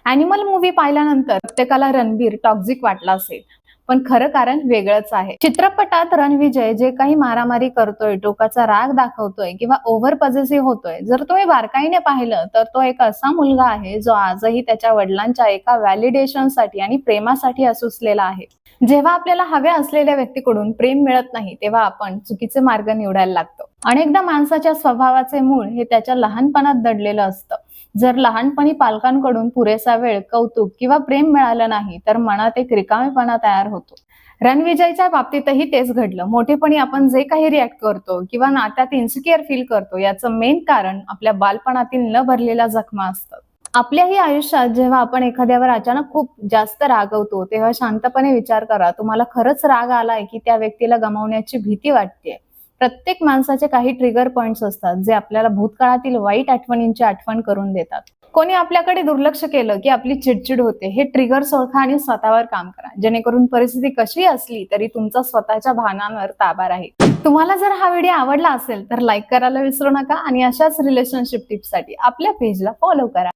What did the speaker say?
Animal movie पाहिल्यानंतर प्रत्येकाला Ranbir toxic वाटला असेल, पण खरं कारण वेगळंच आहे. चित्रपटात रणविजय जे काही मारामारी करतोय, टोकाचा राग दाखवतोय किंवा ओव्हर पॉझेसिव्ह होतोय, जर तो बारकाईने पाहिलं तर तो एक असा मुलगा आहे जो आजही त्याच्या वडिलांच्या एका व्हॅलिडेशनसाठी आणि प्रेमासाठी असुसलेला आहे. जेव्हा आपल्याला हव्या असलेल्या व्यक्तीकडून प्रेम मिळत नाही तेव्हा आपण चुकीचे मार्ग निवडायला लागतो. अनेकदा माणसाच्या स्वभावाचे मूळ हे त्याच्या लहानपणात दडलेलं असतं. जर लहानपणी पालकांकडून पुरेसा वेळ, कौतुक किंवा प्रेम मिळालं नाही तर मनात एक रिकामेपणा तयार होतो. रणविजयच्या बाबतीतही तेच घडलं. मोठेपणी आपण जे काही रिॲक्ट करतो किंवा नात्यात इन्सिक्युअर फील करतो याचं मेन कारण आपल्या बालपणातील न भरलेल्या जखमा असतात. आपल्याही आयुष्यात जेव्हा आपण एखाद्यावर अचानक खूप जास्त रागवतो तेव्हा शांतपणे विचार करा, तुम्हाला खरंच राग आलाय की त्या व्यक्तीला गमावण्याची भीती वाटते. प्रत्येक माणसाचे काही ट्रिगर पॉइंट्स असतात जे आपल्याला भूतकाळातील वाईट आठवणींची आठवण करून देतात. कोणी आपल्याकडे दुर्लक्ष केलं की आपली चिडचिड होते. हे ट्रिगर्स ओळखा आणि स्वतःवर काम करा, जेणेकरून परिस्थिती कशी असली तरी तुमचा स्वतःच्या भावनांवर ताबा राहील. तुम्हाला जर हा व्हिडिओ आवडला असेल तर लाईक करायला विसरू नका आणि अशाच रिलेशनशिप टिप्ससाठी आपल्या पेजला फॉलो करा.